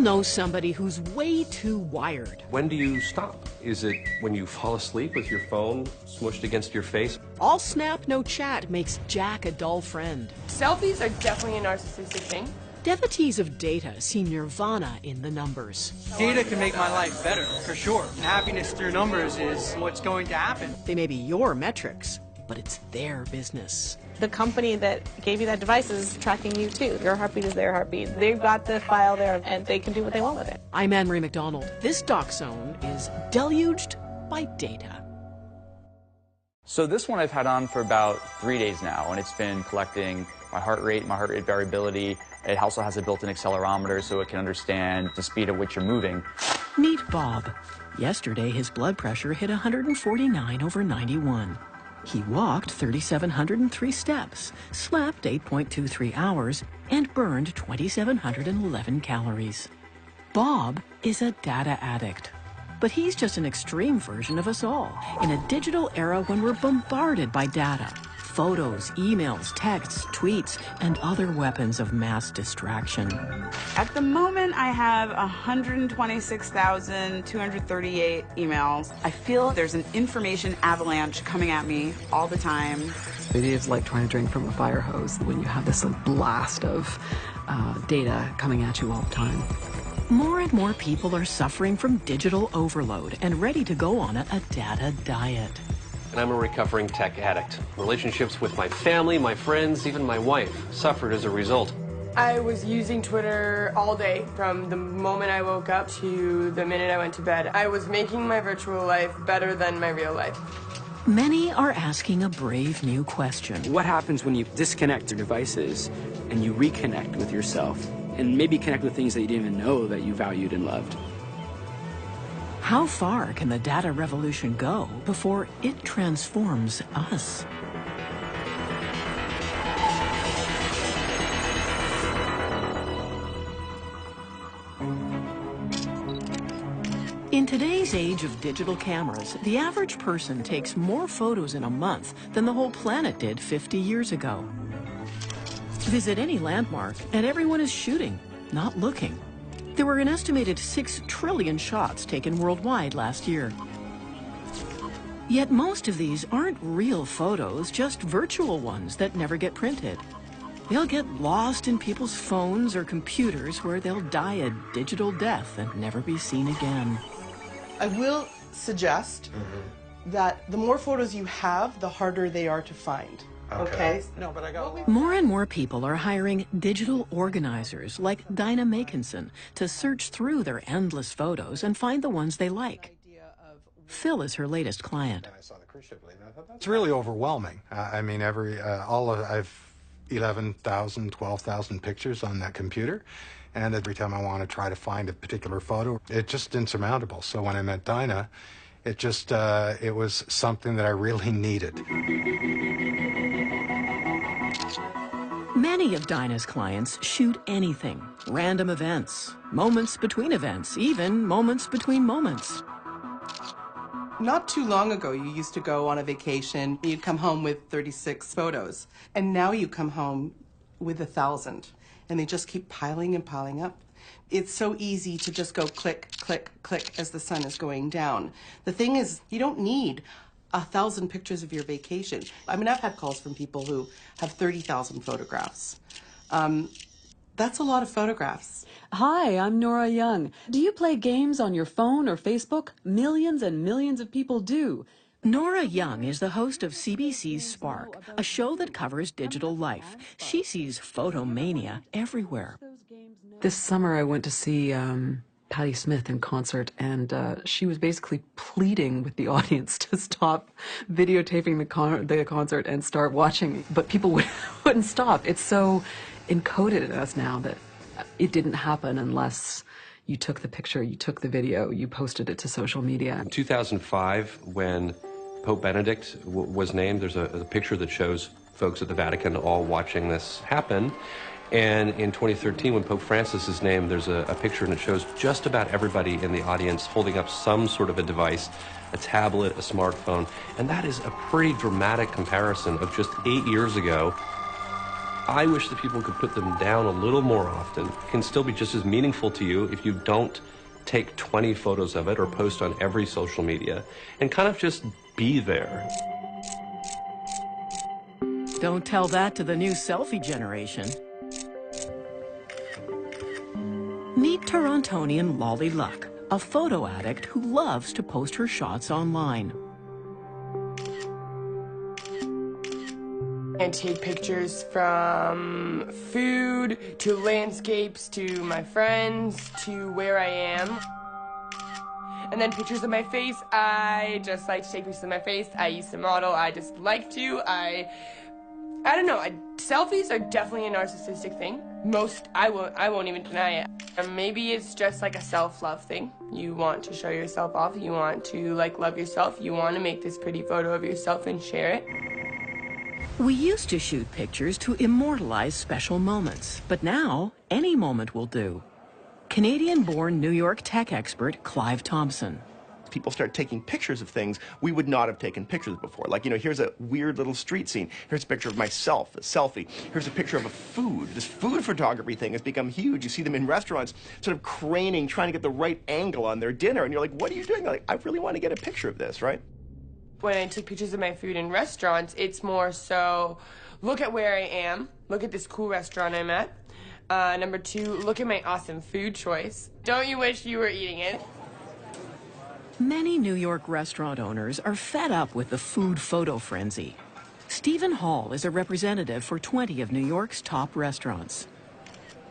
know somebody who's way too wired. When do you stop? Is it when you fall asleep with your phone smushed against your face? All snap, no chat makes Jack a dull friend. Selfies are definitely a narcissistic thing. Devotees of data see nirvana in the numbers. Data can make my life better, for sure. Happiness through numbers is what's going to happen. They may be your metrics, but it's their business. The company that gave you that device is tracking you too. Your heartbeat is their heartbeat. They've got the file there and they can do what they want with it. I'm Anne Marie McDonald. This Doc Zone is deluged by data. So this one I've had on for about 3 days now, and it's been collecting my heart rate variability. It also has a built-in accelerometer so it can understand the speed at which you're moving. Meet Bob. Yesterday, his blood pressure hit 149/91. He walked 3,703 steps, slept 8.23 hours, and burned 2,711 calories. Bob is a data addict. But he's just an extreme version of us all, in a digital era when we're bombarded by data. Photos, emails, texts, tweets, and other weapons of mass distraction. At the moment, I have 126,238 emails. I feel there's an information avalanche coming at me all the time. It is like trying to drink from a fire hose when you have this blast of data coming at you all the time. More and more people are suffering from digital overload and ready to go on a data diet. And I'm a recovering tech addict. Relationships with my family, my friends, even my wife suffered as a result. I was using Twitter all day, from the moment I woke up to the minute I went to bed. I was making my virtual life better than my real life. Many are asking a brave new question. What happens when you disconnect your devices and you reconnect with yourself and maybe connect with things that you didn't even know that you valued and loved? How far can the data revolution go before it transforms us? In today's age of digital cameras, the average person takes more photos in a month than the whole planet did 50 years ago. Visit any landmark and everyone is shooting, not looking. There were an estimated 6 trillion shots taken worldwide last year. Yet most of these aren't real photos, just virtual ones that never get printed. They'll get lost in people's phones or computers where they'll die a digital death and never be seen again. I will suggest that the more photos you have, the harder they are to find. Okay. No, but I got More and more people are hiring digital organizers like Dinah Makinson to search through their endless photos and find the ones they like. Phil is her latest client. It's really overwhelming. I mean, I've 11,000, 12,000 pictures on that computer, and every time I want to try to find a particular photo, it's just insurmountable. So when I met Dinah, it was something that I really needed. Many of Dinah's clients shoot anything, random events, moments between events, even moments between moments. Not too long ago, you used to go on a vacation, you'd come home with 36 photos, and now you come home with 1,000, and they just keep piling and piling up. It's so easy to just go click, click, click as the sun is going down. The thing is, you don't need 1,000 pictures of your vacation. I mean, I've had calls from people who have 30,000 photographs. That's a lot of photographs. Hi, I'm Nora Young. Do you play games on your phone or Facebook? Millions and millions of people do. Nora Young is the host of CBC's Spark, a show that covers digital life. She sees photomania everywhere. This summer I went to see Patti Smith in concert, and she was basically pleading with the audience to stop videotaping the concert and start watching, but people wouldn't stop. It's so encoded in us now that it didn't happen unless you took the picture, you took the video, you posted it to social media. In 2005, when Pope Benedict was named, there's a picture that shows folks at the Vatican all watching this happen. And in 2013, when Pope Francis is named, there's a picture and it shows just about everybody in the audience holding up some sort of a device, a tablet, a smartphone. And that is a pretty dramatic comparison of just 8 years ago. I wish that people could put them down a little more often. It can still be just as meaningful to you if you don't take 20 photos of it or post on every social media and kind of just be there. Don't tell that to the new selfie generation. Meet Torontonian Lolly Luck, a photo addict who loves to post her shots online. I take pictures from food, to landscapes, to my friends, to where I am. And then pictures of my face. I just like to take pictures of my face. I used to model. I just like to. I don't know. Selfies are definitely a narcissistic thing. I won't even deny it. Maybe it's just like a self-love thing. You want to show yourself off. You want to love yourself. You want to make this pretty photo of yourself and share it. We used to shoot pictures to immortalize special moments, but now any moment will do. Canadian-born New York tech expert Clive Thompson. People start taking pictures of things we would not have taken pictures of before. Like, here's a weird little street scene. Here's a picture of myself, a selfie. Here's a picture of a food. This food photography thing has become huge. You see them in restaurants sort of craning, trying to get the right angle on their dinner. And you're like, what are you doing? They're like, I really want to get a picture of this, right? When I take pictures of my food in restaurants, it's more so, look at where I am. Look at this cool restaurant I'm at. Number 2, look at my awesome food choice. Don't you wish you were eating it? Many New York restaurant owners are fed up with the food photo frenzy. Stephen Hall is a representative for 20 of New York's top restaurants.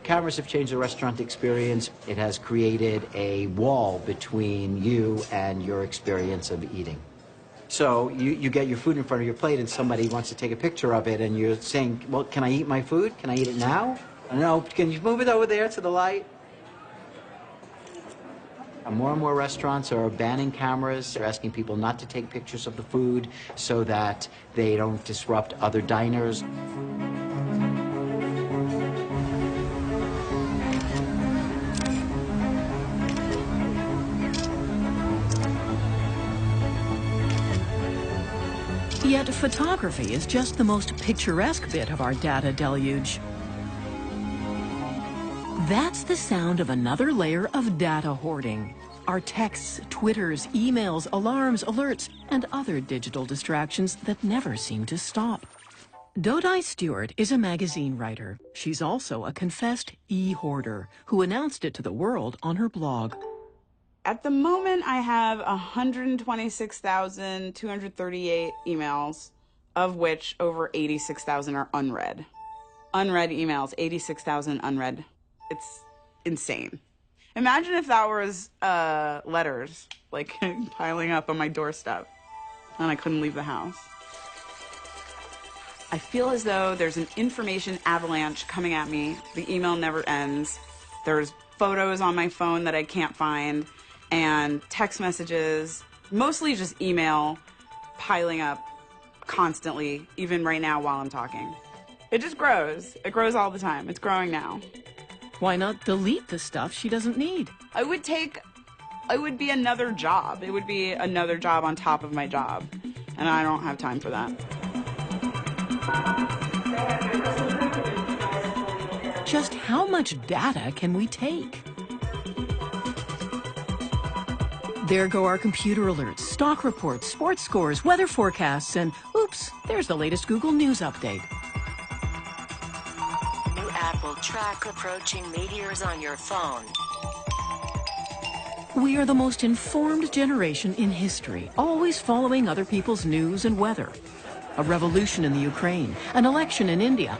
Cameras have changed the restaurant experience. It has created a wall between you and your experience of eating. So you get your food in front of your plate and somebody wants to take a picture of it and you're saying, well, can I eat my food? Can I eat it now? No, can you move it over there to the light? More and more restaurants are banning cameras. They're asking people not to take pictures of the food so that they don't disrupt other diners. Yet photography is just the most picturesque bit of our data deluge. That's the sound of another layer of data hoarding. Our texts, Twitters, emails, alarms, alerts, and other digital distractions that never seem to stop. Dodai Stewart is a magazine writer. She's also a confessed e-hoarder who announced it to the world on her blog. At the moment, I have 126,238 emails, of which over 86,000 are unread. Unread emails, 86,000 unread. It's insane. Imagine if that was letters, piling up on my doorstep, and I couldn't leave the house. I feel as though there's an information avalanche coming at me. The email never ends. There's photos on my phone that I can't find, and text messages, mostly just email, piling up constantly, even right now while I'm talking. It just grows. It grows all the time. It's growing now. Why not delete the stuff she doesn't need? It would be another job. It would be another job on top of my job, and I don't have time for that. Just how much data can we take? There go our computer alerts, stock reports, sports scores, weather forecasts, and oops, there's the latest Google News update. New app will track approaching meteors on your phone. We are the most informed generation in history, always following other people's news and weather. A revolution in the Ukraine, an election in India,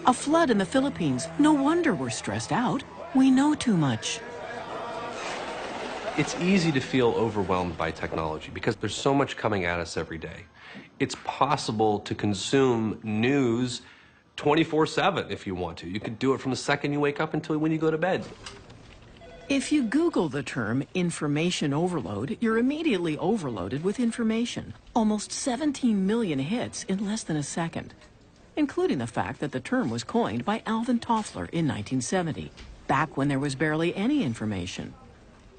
a flood in the Philippines. No wonder we're stressed out. We know too much. It's easy to feel overwhelmed by technology because there's so much coming at us every day. It's possible to consume news 24/7 if you want to. You could do it from the second you wake up until when you go to bed. If you Google the term information overload, you're immediately overloaded with information. Almost 17 million hits in less than a second, including the fact that the term was coined by Alvin Toffler in 1970, back when there was barely any information.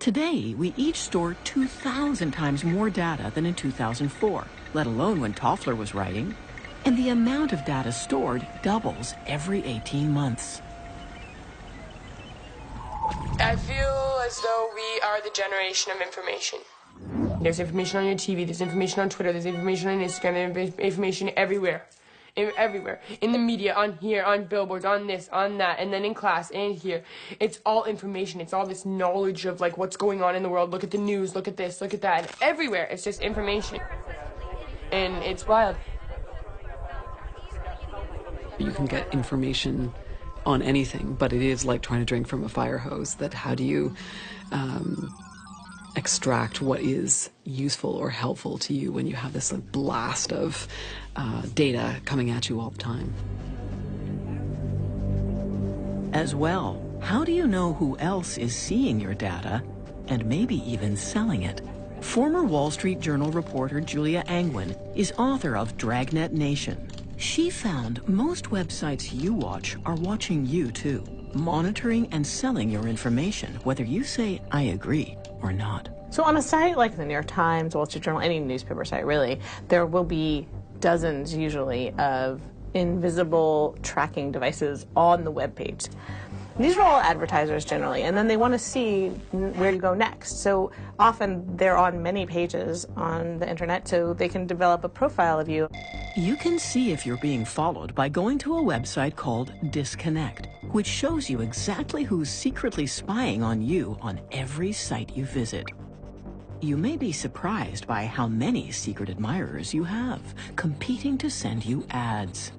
Today, we each store 2,000 times more data than in 2004, let alone when Toffler was writing. And the amount of data stored doubles every 18 months. I feel as though we are the generation of information. There's information on your TV, there's information on Twitter, there's information on Instagram, there's information everywhere. Everywhere. In the media, on here, on billboards, on this, on that, and then in class, and here. It's all information. It's all this knowledge of like what's going on in the world. Look at the news, look at this, look at that. And everywhere, it's just information. And it's wild. You can get information on anything, but it is like trying to drink from a fire hose. That how do you extract what is useful or helpful to you when you have this like blast of data coming at you all the time. As well, how do you know who else is seeing your data and maybe even selling it? Former Wall Street Journal reporter Julia Angwin is author of Dragnet Nation. She found most websites you watch are watching you too, monitoring and selling your information, whether you say, I agree or not. So on a site like the New York Times, Wall Street Journal, any newspaper site really, there will be dozens usually of invisible tracking devices on the web page. These are all advertisers generally, and then they want to see where you go next. So often they're on many pages on the internet, so they can develop a profile of you. You can see if you're being followed by going to a website called Disconnect, which shows you exactly who's secretly spying on you on every site you visit. You may be surprised by how many secret admirers you have, competing to send you ads.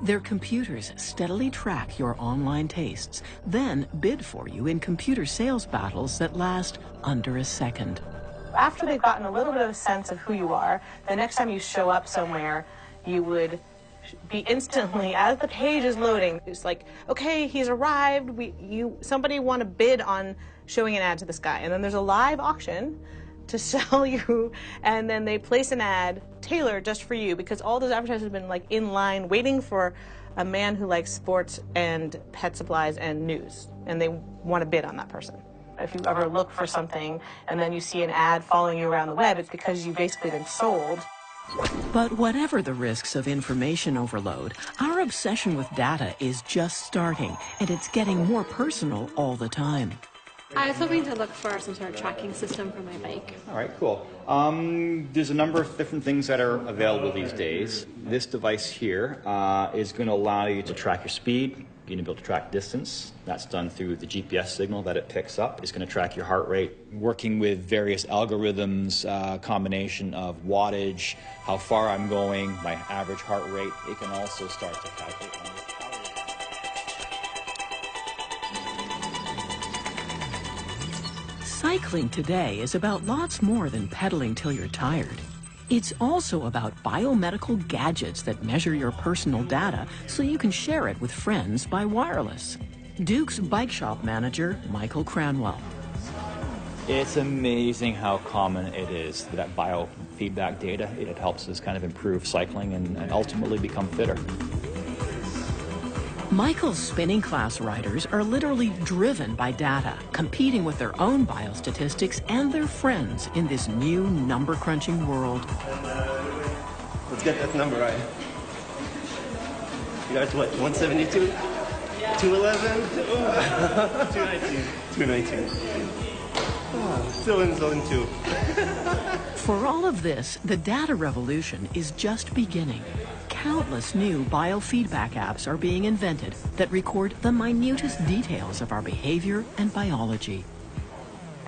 Their computers steadily track your online tastes, then bid for you in computer sales battles that last under a second. After they've gotten a little bit of a sense of who you are, the next time you show up somewhere, you would be instantly, as the page is loading, it's like, okay, he's arrived, somebody want to bid on showing an ad to this guy. And then there's a live auction to sell you, and then they place an ad tailored just for you, because all those advertisers have been like in line waiting for a man who likes sports and pet supplies and news, and they want to bid on that person. If you ever look for something and then you see an ad following you around the web, it's because you've basically been sold. But whatever the risks of information overload, our obsession with data is just starting, and it's getting more personal all the time. I was hoping to look for some sort of tracking system for my bike. All right, cool. There's a number of different things that are available these days. This device here is going to allow you to track your speed. You're going to be able to track distance. That's done through the GPS signal that it picks up. It's going to track your heart rate. Working with various algorithms, combination of wattage, how far I'm going, my average heart rate. It can also start to calculate my calories. Cycling today is about lots more than pedaling till you're tired. It's also about biomedical gadgets that measure your personal data so you can share it with friends by wireless. Duke's bike shop manager, Michael Cranwell. It's amazing how common it is, that biofeedback data. It helps us kind of improve cycling and ultimately become fitter. Michael's spinning class riders are literally driven by data, competing with their own biostatistics and their friends in this new number-crunching world. Let's get that number right. You got what, 172? 211? 219. 219. Oh, still in zone 2. For all of this, the data revolution is just beginning. Countless new biofeedback apps are being invented that record the minutest details of our behavior and biology.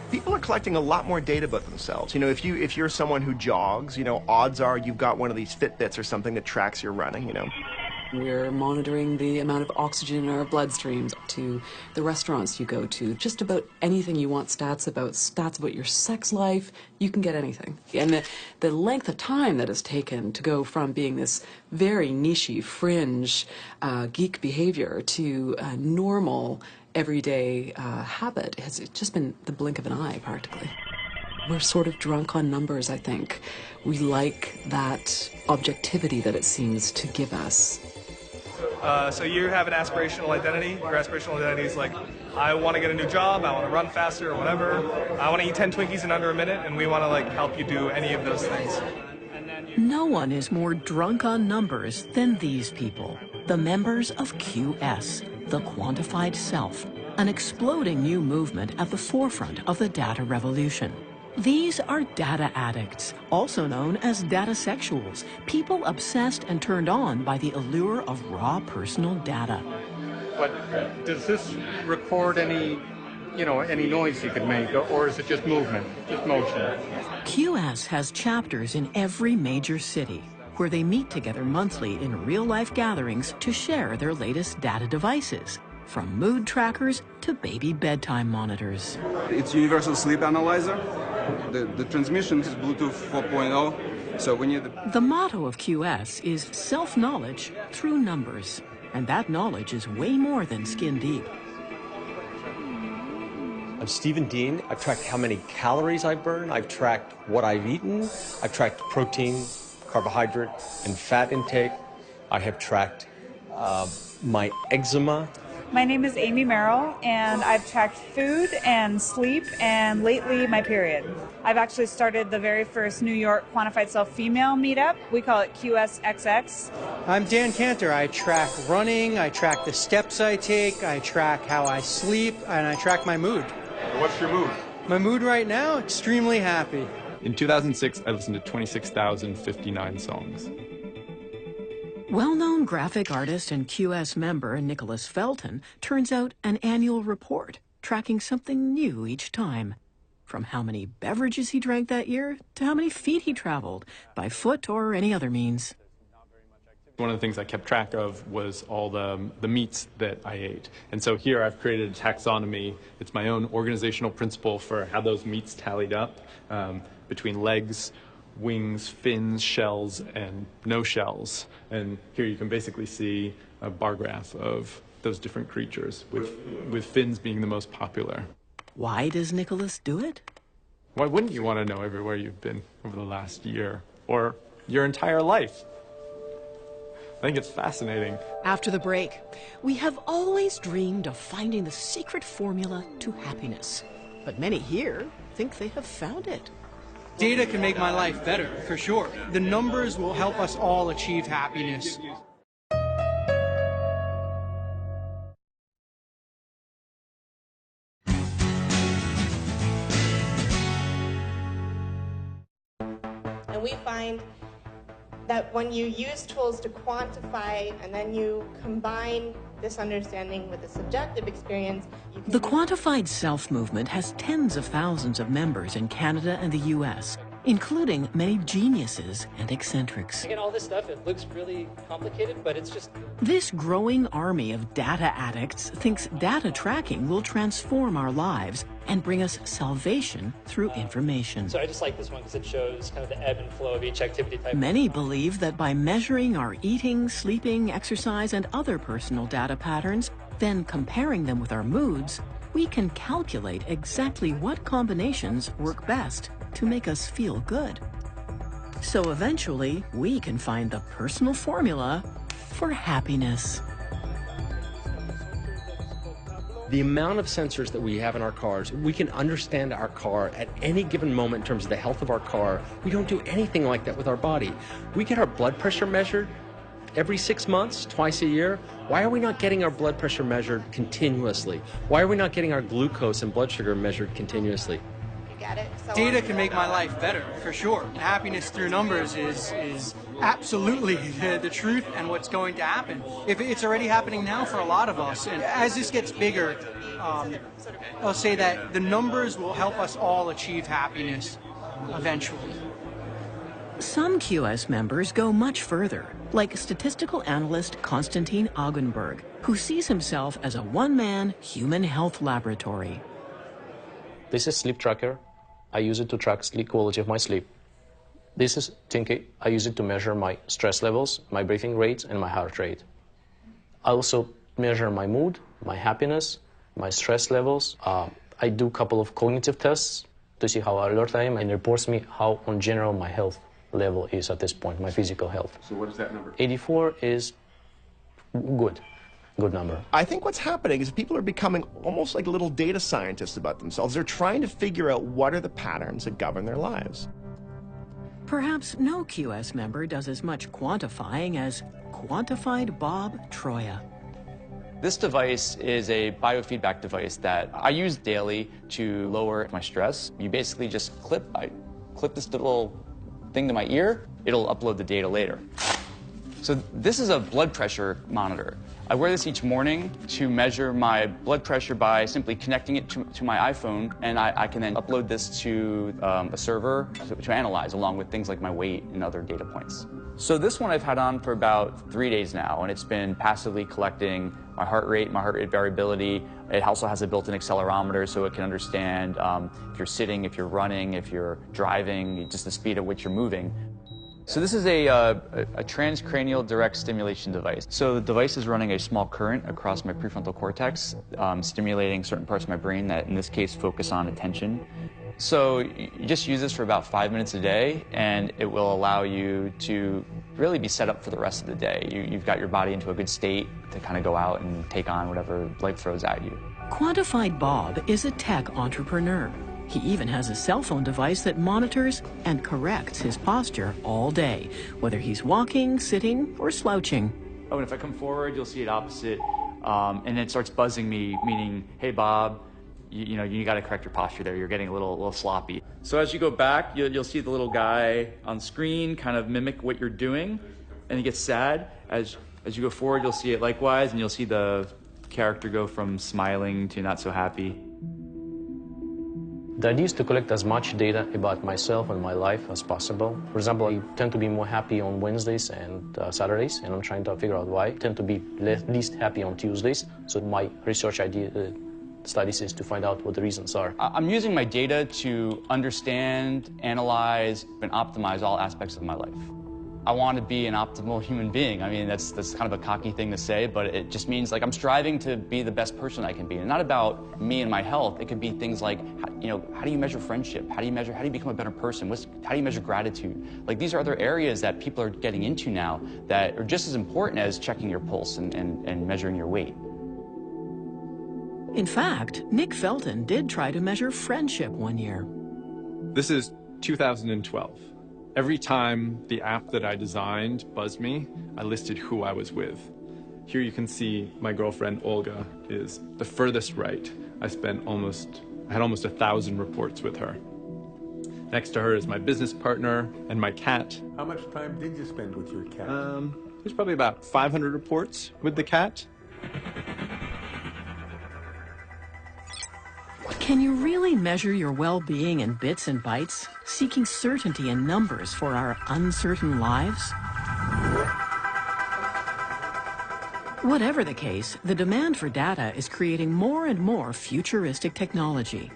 People are collecting a lot more data about themselves. You know, if you're someone who jogs, you know, odds are you've got one of these Fitbits or something that tracks your running, you know. We're monitoring the amount of oxygen in our bloodstreams, to the restaurants you go to, just about anything you want stats about your sex life, you can get anything. And the length of time that has taken to go from being this very niche, fringe, geek behavior to a normal, everyday habit has just been the blink of an eye, practically. We're sort of drunk on numbers, I think. We like that objectivity that it seems to give us. So you have an aspirational identity. Your aspirational identity is like, I want to get a new job, I want to run faster or whatever. I want to eat 10 Twinkies in under a minute, and we want to like help you do any of those things. No one is more drunk on numbers than these people, the members of QS, the quantified self, an exploding new movement at the forefront of the data revolution. These are data addicts, also known as data sexuals, people obsessed and turned on by the allure of raw personal data. But does this record any noise you could make, or is it just movement, just motion? QS has chapters in every major city, where they meet together monthly in real-life gatherings to share their latest data devices, from mood trackers to baby bedtime monitors. It's universal sleep analyzer. The transmission is Bluetooth 4.0, so we need... The motto of QS is self-knowledge through numbers, and that knowledge is way more than skin deep. I'm Stephen Dean. I've tracked how many calories I burn. I've tracked what I've eaten. I've tracked protein, carbohydrate, and fat intake. I have tracked my eczema. My name is Amy Merrill, and I've tracked food and sleep, and lately my period. I've actually started the very first New York Quantified Self Female meetup. We call it QSXX. I'm Dan Cantor. I track running, I track the steps I take, I track how I sleep, and I track my mood. What's your mood? My mood right now, extremely happy. In 2006, I listened to 26,059 songs. Well-known graphic artist and QS member Nicholas Felton turns out an annual report tracking something new each time. From how many beverages he drank that year to how many feet he traveled, by foot or any other means. One of the things I kept track of was all the meats that I ate. And so here I've created a taxonomy. It's my own organizational principle for how those meats tallied up between legs, wings, fins, shells, and no shells. And here you can basically see a bar graph of those different creatures, with fins being the most popular. Why does Nicholas do it? Why wouldn't you want to know everywhere you've been over the last year or your entire life? I think it's fascinating. After the break, we have always dreamed of finding the secret formula to happiness. But many here think they have found it. Data can make my life better, for sure. The numbers will help us all achieve happiness. And we find that when you use tools to quantify and then you combine this understanding with a subjective experience, you can... The quantified self movement has tens of thousands of members in Canada and the US, including many geniuses and eccentrics. Again, all this stuff, it looks really complicated, but it's just... This growing army of data addicts thinks data tracking will transform our lives and bring us salvation through information. So I just like this one because it shows kind of the ebb and flow of each activity type. Many believe that by measuring our eating, sleeping, exercise, and other personal data patterns, then comparing them with our moods, we can calculate exactly what combinations work best to make us feel good. So eventually, we can find the personal formula for happiness. The amount of sensors that we have in our cars, we can understand our car at any given moment in terms of the health of our car. We don't do anything like that with our body. We get our blood pressure measured every 6 months, twice a year. Why are we not getting our blood pressure measured continuously? Why are we not getting our glucose and blood sugar measured continuously? Data can make my life better, for sure. Happiness through numbers is absolutely the truth and what's going to happen. If it's already happening now for a lot of us, and as this gets bigger, I'll say that the numbers will help us all achieve happiness eventually. Some QS members go much further, like statistical analyst Konstantin Augenberg, who sees himself as a one-man human health laboratory. This is Sleep Tracker. I use it to track sleep quality of my sleep. This is Tinky. I use it to measure my stress levels, my breathing rates, and my heart rate. I also measure my mood, my happiness, my stress levels. I do a couple of cognitive tests to see how alert I am, and it reports me how, in general, my health level is at this point, my physical health. So what is that number? 84 is good. Good number. I think what's happening is people are becoming almost like little data scientists about themselves. They're trying to figure out what are the patterns that govern their lives. Perhaps no QS member does as much quantifying as Quantified Bob Troya. This device is a biofeedback device that I use daily to lower my stress. You basically just clip this little thing to my ear, it'll upload the data later. So this is a blood pressure monitor. I wear this each morning to measure my blood pressure by simply connecting it to my iPhone, and I can then upload this to a server to analyze, along with things like my weight and other data points. So this one I've had on for about 3 days now, and it's been passively collecting my heart rate variability. It also has a built-in accelerometer, so it can understand if you're sitting, if you're running, if you're driving, just the speed at which you're moving. So this is a transcranial direct stimulation device. So the device is running a small current across my prefrontal cortex, stimulating certain parts of my brain that, in this case, focus on attention. So you just use this for about 5 minutes a day, and it will allow you to really be set up for the rest of the day. You've got your body into a good state to kind of go out and take on whatever life throws at you. Quantified Bob is a tech entrepreneur. He even has a cell phone device that monitors and corrects his posture all day, whether he's walking, sitting, or slouching. Oh, and if I come forward, you'll see it opposite, and it starts buzzing me, meaning, hey, Bob, you got to correct your posture there. You're getting a little sloppy. So as you go back, you'll see the little guy on screen kind of mimic what you're doing, and he gets sad. As you go forward, you'll see it likewise, and you'll see the character go from smiling to not so happy. The idea is to collect as much data about myself and my life as possible. For example, I tend to be more happy on Wednesdays and Saturdays, and I'm trying to figure out why. I tend to be least happy on Tuesdays, so my research studies is to find out what the reasons are. I'm using my data to understand, analyze, and optimize all aspects of my life. I want to be an optimal human being. I mean, that's kind of a cocky thing to say, but it just means like I'm striving to be the best person I can be. And not about me and my health. It could be things like, how do you measure friendship? How do you become a better person? How do you measure gratitude? Like, these are other areas that people are getting into now that are just as important as checking your pulse and measuring your weight. In fact, Nick Felton did try to measure friendship one year. This is 2012. Every time the app that I designed buzzed me, I listed who I was with. Here you can see my girlfriend Olga is the furthest right. I had almost 1,000 reports with her. Next to her is my business partner and my cat. How much time did you spend with your cat? There's probably about 500 reports with the cat. Can you really measure your well-being in bits and bytes, seeking certainty in numbers for our uncertain lives? Whatever the case, the demand for data is creating more and more futuristic technology.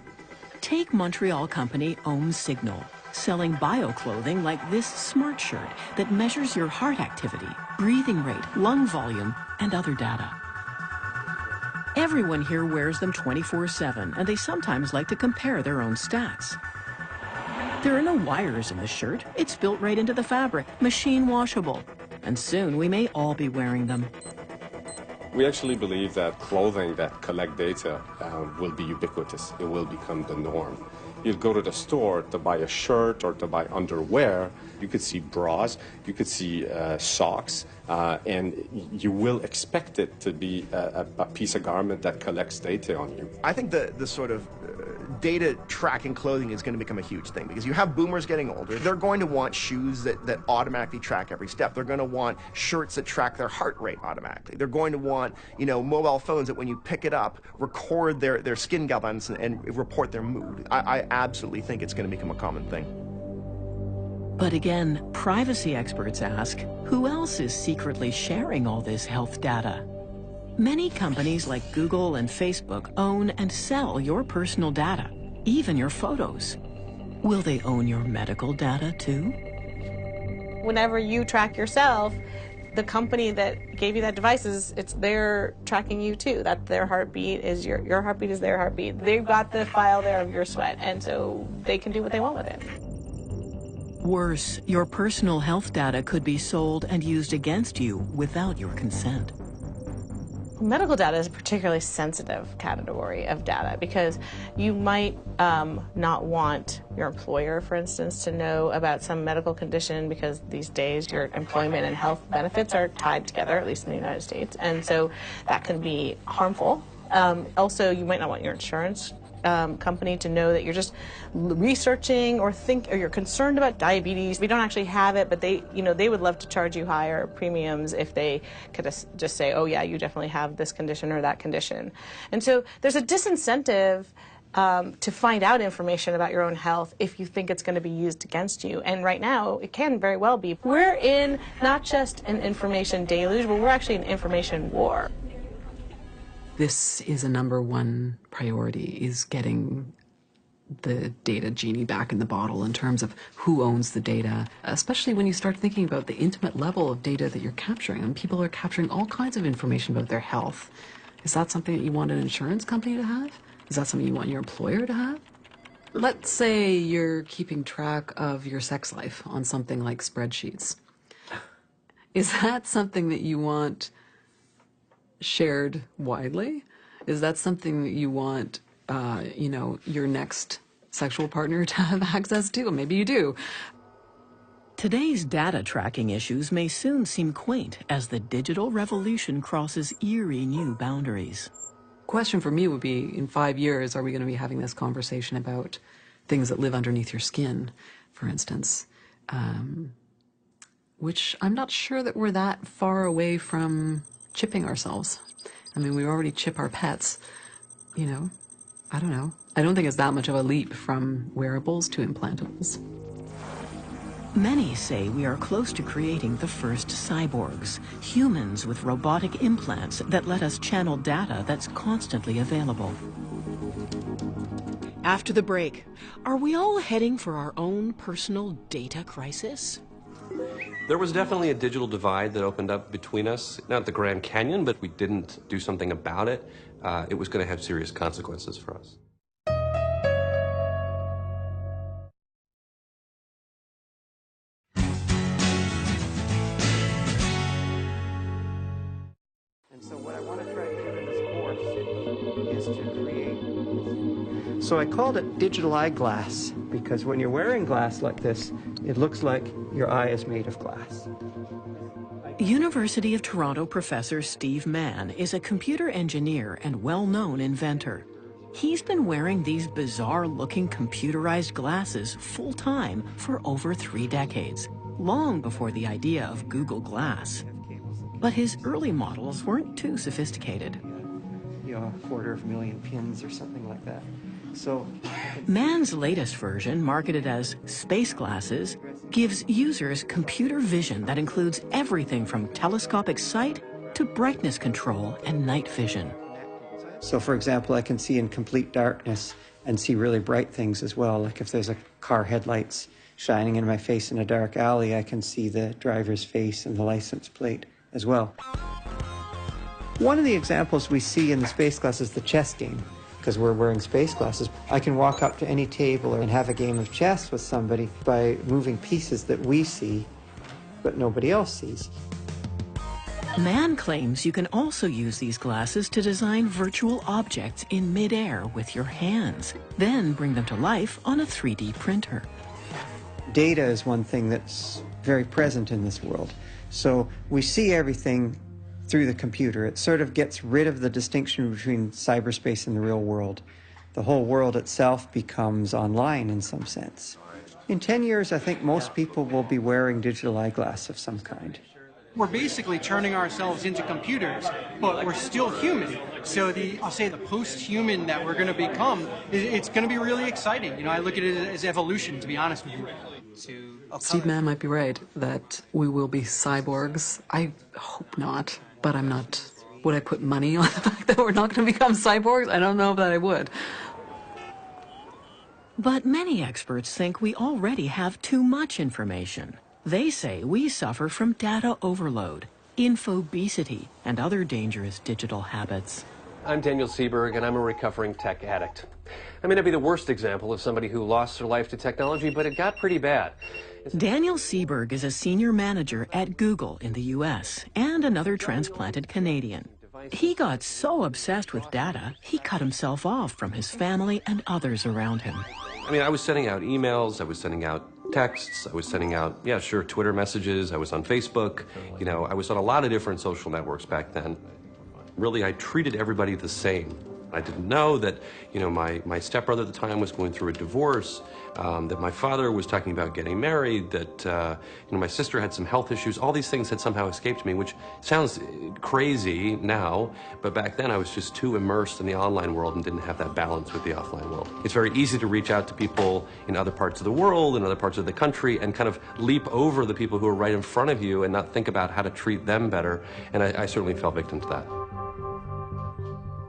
Take Montreal company Ohm Signal, selling bio-clothing like this smart shirt that measures your heart activity, breathing rate, lung volume, and other data. Everyone here wears them 24/7, and they sometimes like to compare their own stats. There are no wires in the shirt. It's built right into the fabric, machine washable. And soon we may all be wearing them. We actually believe that clothing that collect data will be ubiquitous. It will become the norm. You'll go to the store to buy a shirt or to buy underwear. You could see bras, you could see socks, and you will expect it to be a piece of garment that collects data on you. I think the sort of data tracking clothing is going to become a huge thing because you have boomers getting older. They're going to want shoes that automatically track every step. They're going to want shirts that track their heart rate automatically. They're going to want, mobile phones that when you pick it up, record their skin galvans and report their mood. I absolutely think it's going to become a common thing. But again, privacy experts ask, who else is secretly sharing all this health data? Many companies like Google and Facebook own and sell your personal data, even your photos. Will they own your medical data too? Whenever you track yourself, the company that gave you that device they're tracking you too. That their heartbeat is your heartbeat is their heartbeat. They've got the file there of your sweat, and so they can do what they want with it. Worse, your personal health data could be sold and used against you without your consent. Medical data is a particularly sensitive category of data because you might not want your employer, for instance, to know about some medical condition because these days your employment and health benefits are tied together, at least in the United States, and so that can be harmful. Also, you might not want your insurance company to know that you're just researching or you're concerned about diabetes. We don't actually have it, but they would love to charge you higher premiums if they could just say, oh yeah, you definitely have this condition or that condition. And so there's a disincentive to find out information about your own health if you think it's going to be used against you. And right now, it can very well be. We're in not just an information deluge, but we're actually in an information war. This is a #1 priority, is getting the data genie back in the bottle in terms of who owns the data, especially when you start thinking about the intimate level of data that you're capturing. And people are capturing all kinds of information about their health. Is that something that you want an insurance company to have? Is that something you want your employer to have? Let's say you're keeping track of your sex life on something like spreadsheets. Is that something that you want shared widely? Is that something that you want, your next sexual partner to have access to? Maybe you do. Today's data tracking issues may soon seem quaint as the digital revolution crosses eerie new boundaries. Question for me would be, in 5 years, are we going to be having this conversation about things that live underneath your skin, for instance? Which I'm not sure that we're that far away from chipping ourselves. I mean, we already chip our pets, I don't know. I don't think it's that much of a leap from wearables to implantables. Many say we are close to creating the first cyborgs, humans with robotic implants that let us channel data that's constantly available. After the break, are we all heading for our own personal data crisis? There was definitely a digital divide that opened up between us. Not the Grand Canyon, but we didn't do something about it. It was going to have serious consequences for us. And so what I want to try to do in this course is to create... So I called it digital eyeglass, because when you're wearing glass like this, it looks like your eye is made of glass. University of Toronto professor Steve Mann is a computer engineer and well-known inventor. He's been wearing these bizarre-looking computerized glasses full-time for over 3 decades, long before the idea of Google Glass. But his early models weren't too sophisticated. A 250,000 pins or something like that. So Mann's latest version, marketed as Space Glasses, gives users computer vision that includes everything from telescopic sight to brightness control and night vision. So for example, I can see in complete darkness and see really bright things as well. Like if there's a car headlights shining in my face in a dark alley, I can see the driver's face and the license plate as well. One of the examples we see in the space glass is the chess game. Because we're wearing space glasses, I can walk up to any table and have a game of chess with somebody by moving pieces that we see, but nobody else sees. Mann claims you can also use these glasses to design virtual objects in midair with your hands, then bring them to life on a 3D printer. Data is one thing that's very present in this world. So we see everything through the computer. It sort of gets rid of the distinction between cyberspace and the real world. The whole world itself becomes online in some sense. In 10 years, I think most people will be wearing digital eyeglass of some kind. We're basically turning ourselves into computers, but we're still human. So I'll say the post-human that we're going to become, it's going to be really exciting. I look at it as evolution, to be honest with you. Steve Mann might be right that we will be cyborgs. I hope not, but I'm not. Would I put money on the fact that we're not going to become cyborgs? I don't know that I would. But many experts think we already have too much information. They say we suffer from data overload, infobesity, and other dangerous digital habits. I'm Daniel Seberg, and I'm a recovering tech addict. I may not be the worst example of somebody who lost their life to technology, but it got pretty bad. Daniel Seberg is a senior manager at Google in the U.S. and another transplanted Canadian. He got so obsessed with data, he cut himself off from his family and others around him. I mean, I was sending out emails, I was sending out texts, I was sending out, yeah, sure, Twitter messages, I was on Facebook, you know, I was on a lot of different social networks back then. Really, I treated everybody the same. I didn't know that, you know, my stepbrother at the time was going through a divorce, that my father was talking about getting married, that, you know, my sister had some health issues. All these things had somehow escaped me, which sounds crazy now, but back then I was just too immersed in the online world and didn't have that balance with the offline world. It's very easy to reach out to people in other parts of the world, in other parts of the country, and kind of leap over the people who are right in front of you and not think about how to treat them better, and I certainly fell victim to that.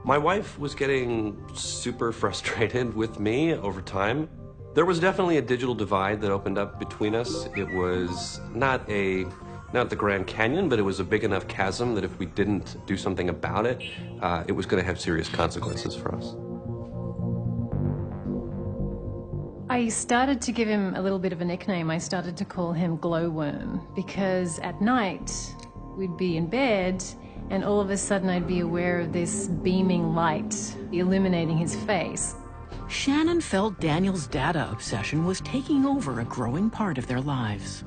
My wife was getting super frustrated with me over time. There was definitely a digital divide that opened up between us. It was not the Grand Canyon, but it was a big enough chasm that if we didn't do something about it, it was going to have serious consequences for us. I started to give him a little bit of a nickname. I started to call him Glowworm, because at night we'd be in bed and all of a sudden I'd be aware of this beaming light illuminating his face. Shannon felt Daniel's data obsession was taking over a growing part of their lives.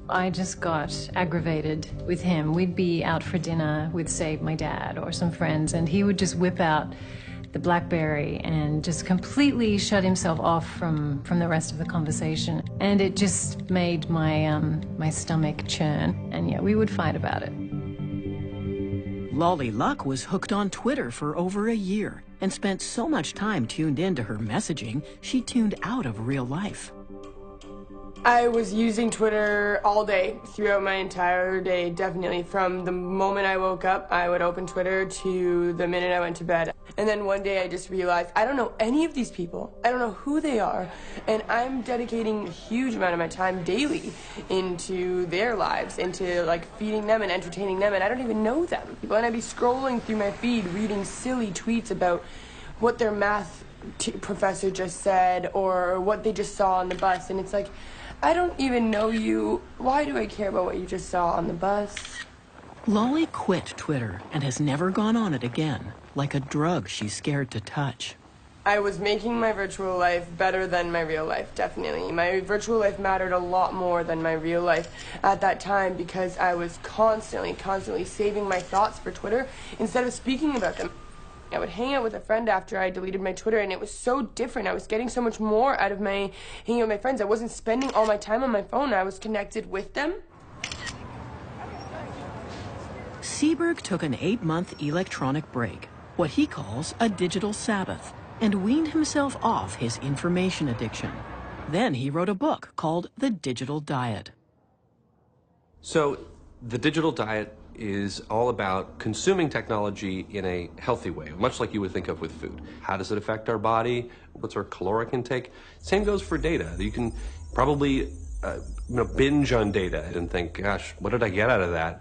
I just got aggravated with him. We'd be out for dinner with, say, my dad or some friends, and he would just whip out the BlackBerry and just completely shut himself off from the rest of the conversation. And it just made my, my stomach churn, and yeah, we would fight about it. Lolly Luck was hooked on Twitter for over a year and spent so much time tuned into her messaging, she tuned out of real life. I was using Twitter all day, throughout my entire day, definitely. From the moment I woke up, I would open Twitter to the minute I went to bed. And then one day I just realized, I don't know any of these people. I don't know who they are. And I'm dedicating a huge amount of my time daily into their lives, into like feeding them and entertaining them, and I don't even know them. And I'd be scrolling through my feed, reading silly tweets about what their math professor just said or what they just saw on the bus. And it's like, I don't even know you. Why do I care about what you just saw on the bus? Lolly quit Twitter and has never gone on it again, like a drug she's scared to touch. I was making my virtual life better than my real life, definitely. My virtual life mattered a lot more than my real life at that time because I was constantly saving my thoughts for Twitter instead of speaking about them. I would hang out with a friend after I deleted my Twitter, and it was so different. I was getting so much more out of my hanging out with my friends. I wasn't spending all my time on my phone. I was connected with them. Seberg took an 8-month electronic break, what he calls a digital Sabbath, and weaned himself off his information addiction. Then he wrote a book called The Digital Diet. So the digital diet is all about consuming technology in a healthy way, much like you would think of with food. How does it affect our body? What's our caloric intake? Same goes for data. You can probably binge on data and think, gosh, what did I get out of that?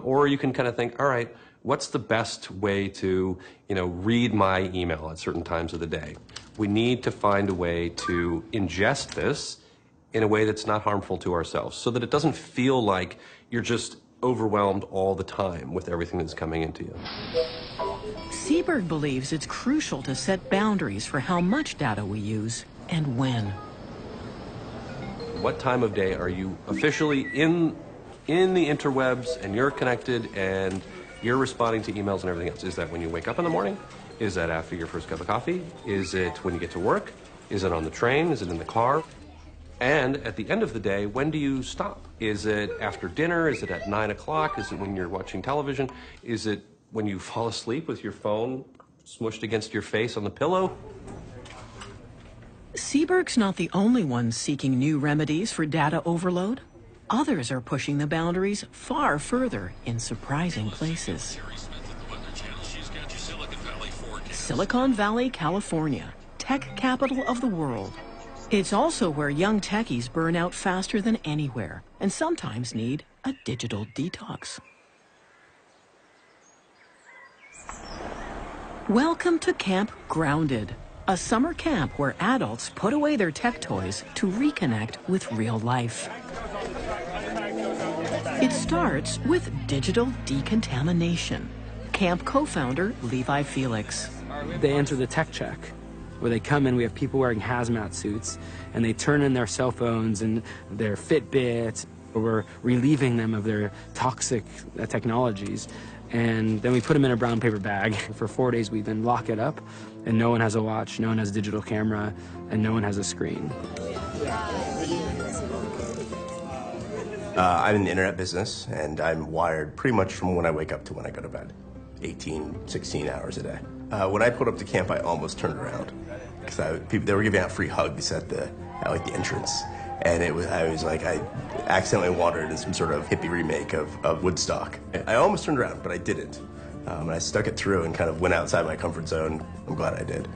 Or you can kind of think, all right, what's the best way to read my email at certain times of the day? We need to find a way to ingest this in a way that's not harmful to ourselves, so that it doesn't feel like you're just overwhelmed all the time with everything that's coming into you. Seberg believes it's crucial to set boundaries for how much data we use and when. What time of day are you officially in the interwebs and you're connected and you're responding to emails and everything else? Is that when you wake up in the morning? Is that after your first cup of coffee? Is it when you get to work? Is it on the train? Is it in the car? And at the end of the day, when do you stop? Is it after dinner? Is it at 9 o'clock? Is it when you're watching television? Is it when you fall asleep with your phone smushed against your face on the pillow? Seberg's not the only one seeking new remedies for data overload. Others are pushing the boundaries far further in surprising places. Silicon Valley, California, tech capital of the world. It's also where young techies burn out faster than anywhere and sometimes need a digital detox. Welcome to Camp Grounded, a summer camp where adults put away their tech toys to reconnect with real life. It starts with digital decontamination. camp co-founder Levi Felix. They enter the tech check, where they come in, we have people wearing hazmat suits, and they turn in their cell phones and their Fitbits, or we're relieving them of their toxic technologies. And then we put them in a brown paper bag. For 4 days, we then lock it up, and no one has a watch, no one has a digital camera, and no one has a screen. I'm in the internet business, and I'm wired pretty much from when I wake up to when I go to bed. 18, 16 hours a day. When I pulled up to camp, I almost turned around because they were giving out free hugs at the entrance, and I accidentally wandered in some sort of hippie remake of Woodstock. I almost turned around, but I didn't. I stuck it through and kind of went outside my comfort zone. I'm glad I did.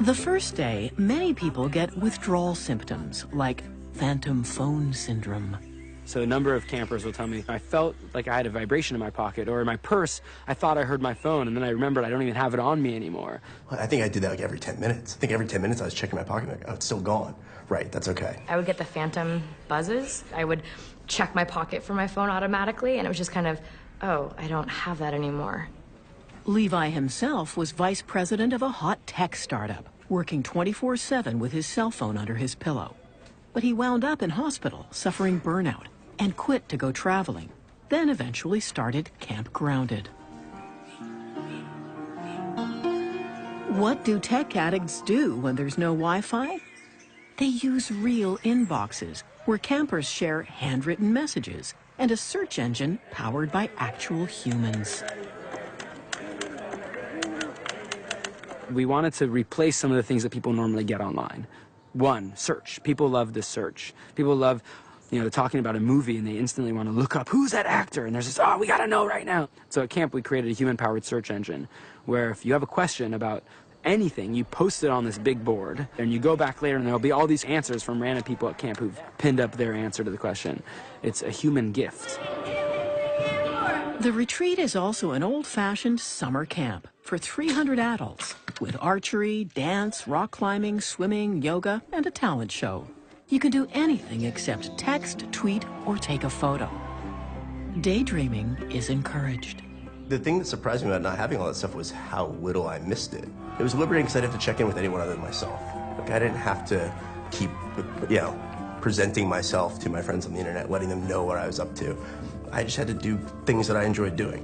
The first day, many people get withdrawal symptoms like phantom phone syndrome. So a number of campers will tell me, I felt like I had a vibration in my pocket, or in my purse, I thought I heard my phone, and then I remembered I don't even have it on me anymore. I think I did that like every 10 minutes. I think every 10 minutes I was checking my pocket, like, oh, it's still gone. Right, that's okay. I would get the phantom buzzes. I would check my pocket for my phone automatically, and it was just kind of, oh, I don't have that anymore. Levi himself was vice president of a hot tech startup, working 24/7 with his cell phone under his pillow. But he wound up in hospital, suffering burnout, and quit to go traveling, then eventually started Camp Grounded. What do tech addicts do when there's no Wi-Fi? They use real inboxes, where campers share handwritten messages, and a search engine powered by actual humans. We wanted to replace some of the things that people normally get online. One, search. People love to search. People love, talking about a movie and they instantly want to look up, who's that actor? And there's this, oh, we got to know right now. So at camp, we created a human-powered search engine where if you have a question about anything, you post it on this big board, and you go back later and there'll be all these answers from random people at camp who've pinned up their answer to the question. It's a human gift. The retreat is also an old-fashioned summer camp for 300 adults with archery, dance, rock climbing, swimming, yoga, and a talent show. You can do anything except text, tweet, or take a photo. Daydreaming is encouraged. The thing that surprised me about not having all that stuff was how little I missed it. It was liberating because I didn't have to check in with anyone other than myself. Like, I didn't have to keep, presenting myself to my friends on the internet, letting them know what I was up to. I just had to do things that I enjoyed doing.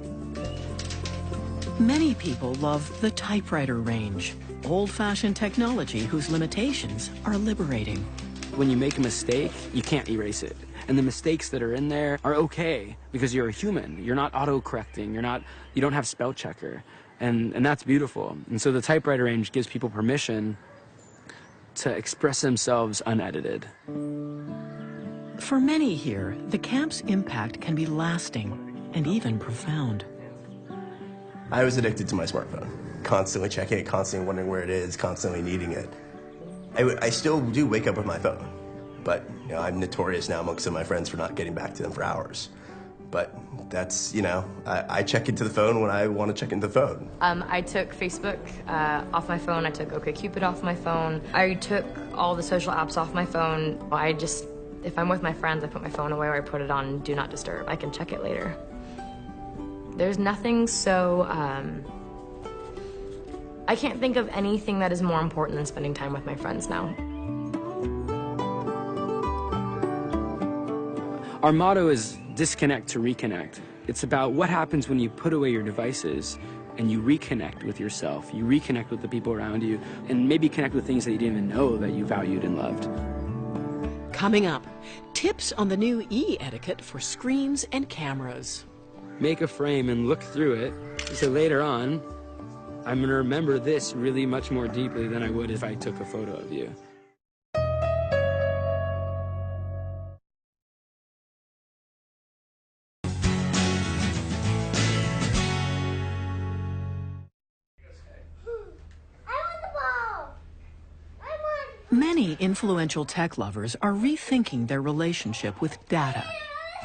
Many people love the typewriter range, old-fashioned technology whose limitations are liberating. When you make a mistake, you can't erase it. And the mistakes that are in there are okay because you're a human. You're not auto-correcting. You don't have spell checker. And that's beautiful. And so the typewriter range gives people permission to express themselves unedited. For many here, the camp's impact can be lasting and even profound. I was addicted to my smartphone, constantly checking it, constantly wondering where it is, constantly needing it. I still do wake up with my phone, but I'm notorious now amongst some of my friends for not getting back to them for hours. But that's, I check into the phone when I want to check into the phone. I took Facebook off my phone. I took OkCupid off my phone. I took all the social apps off my phone. If I'm with my friends, I put my phone away or I put it on Do Not Disturb. I can check it later. There's nothing so, I can't think of anything that is more important than spending time with my friends now. Our motto is disconnect to reconnect. It's about what happens when you put away your devices and you reconnect with yourself. You reconnect with the people around you and maybe connect with things that you didn't even know that you valued and loved. Coming up, tips on the new e-etiquette for screens and cameras. Make a frame and look through it, so later on, I'm going to remember this really much more deeply than I would if I took a photo of you. Many influential tech lovers are rethinking their relationship with data.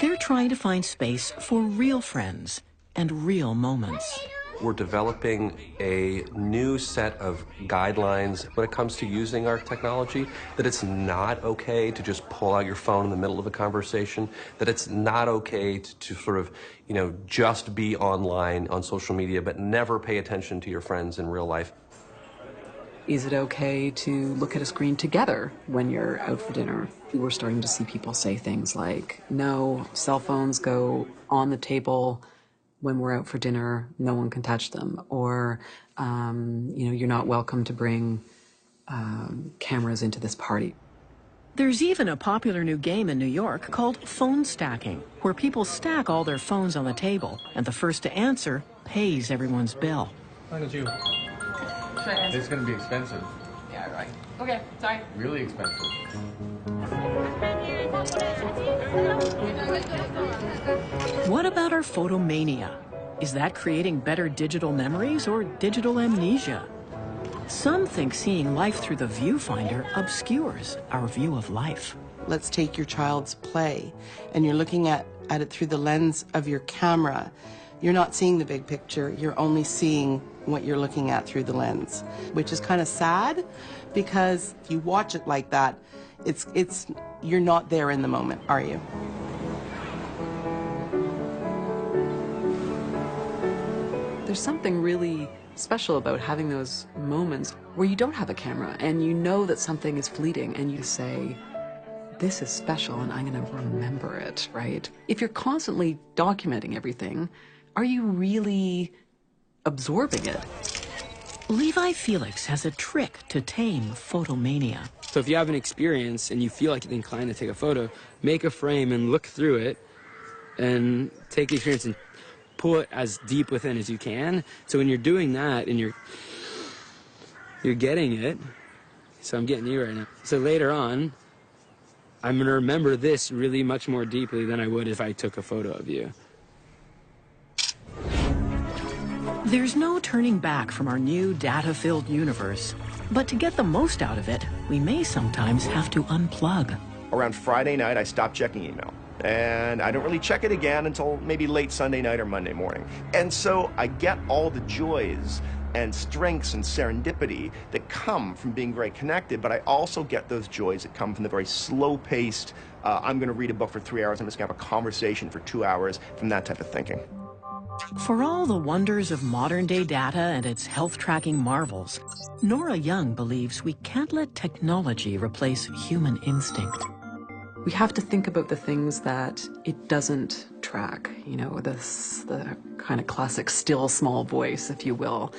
They're trying to find space for real friends and real moments. we're developing a new set of guidelines when it comes to using our technology, that it's not okay to just pull out your phone in the middle of a conversation, that it's not okay to sort of, you know, just be online on social media but never pay attention to your friends in real life. Is it okay to look at a screen together when you're out for dinner? We're starting to see people say things like, no, cell phones go on the table when we're out for dinner, no one can touch them. Or, you know, you're not welcome to bring cameras into this party. There's even a popular new game in New York called phone stacking, where people stack all their phones on the table, and the first to answer pays everyone's bill. Look at you. It's going to be expensive. Yeah, right. Okay, sorry. Really expensive. What about our photomania? Is that creating better digital memories or digital amnesia? Some think seeing life through the viewfinder obscures our view of life. Let's take your child's play, and you're looking at it through the lens of your camera. You're not seeing the big picture, you're only seeing what you're looking at through the lens, which is kind of sad, because if you watch it like that, you're not there in the moment, are you? There's something really special about having those moments where you don't have a camera and you know that something is fleeting and you say, this is special and I'm going to remember it, right? If you're constantly documenting everything, are you really absorbing it? Levi Felix has a trick to tame photomania. So if you have an experience and you feel like you're inclined to take a photo, make a frame and look through it and take the experience and pull it as deep within as you can. So when you're doing that and you're getting it, so I'm getting you right now. So later on, I'm going to remember this really much more deeply than I would if I took a photo of you. There's no turning back from our new data-filled universe. But to get the most out of it, we may sometimes have to unplug. Around Friday night, I stopped checking email. And I don't really check it again until maybe late Sunday night or Monday morning. And so I get all the joys and strengths and serendipity that come from being very connected, but I also get those joys that come from the very slow-paced, I'm going to read a book for 3 hours, I'm just going to have a conversation for 2 hours, from that type of thinking. For all the wonders of modern-day data and its health-tracking marvels, Nora Young believes we can't let technology replace human instinct. We have to think about the things that it doesn't track, you know, the kind of classic still small voice, if you will.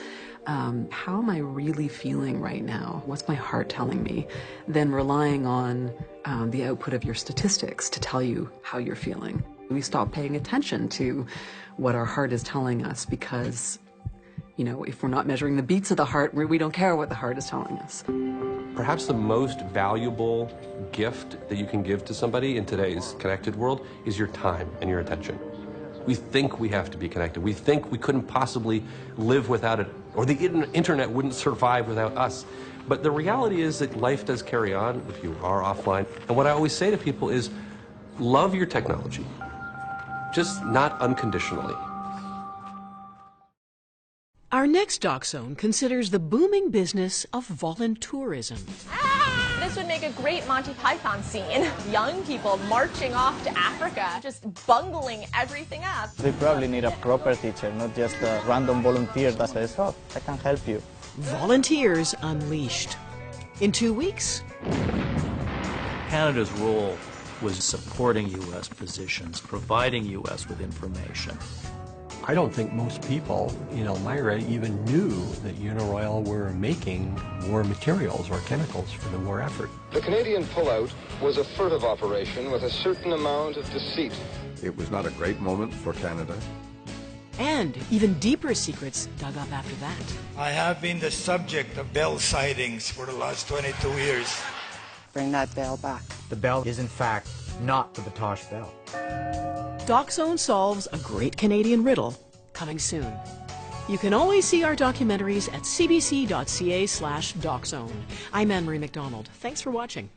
How am I really feeling right now? What's my heart telling me? Then relying on the output of your statistics to tell you how you're feeling. We stop paying attention to what our heart is telling us because, you know, if we're not measuring the beats of the heart, we don't care what the heart is telling us. Perhaps the most valuable gift that you can give to somebody in today's connected world is your time and your attention. We think we have to be connected. We think we couldn't possibly live without it, or the internet wouldn't survive without us. But the reality is that life does carry on if you are offline. And what I always say to people is, love your technology, just not unconditionally. Our next Doc Zone considers the booming business of voluntourism. This would make a great Monty Python scene. Young people marching off to Africa, just bungling everything up. They probably need a proper teacher, not just a random volunteer that says, oh, I can help you. Volunteers Unleashed. In 2 weeks. Canada's role was supporting U.S. physicians, providing U.S. with information. I don't think most people in Elmira even knew that Uniroyal were making war materials or chemicals for the war effort. The Canadian pullout was a furtive operation with a certain amount of deceit. It was not a great moment for Canada. And even deeper secrets dug up after that. I have been the subject of bell sightings for the last 22 years. Bring that bell back. The bell is in fact not the Batoche bell. Doc Zone solves a great Canadian riddle, coming soon. You can always see our documentaries at cbc.ca/DocZone. I'm Anne-Marie McDonald. Thanks for watching.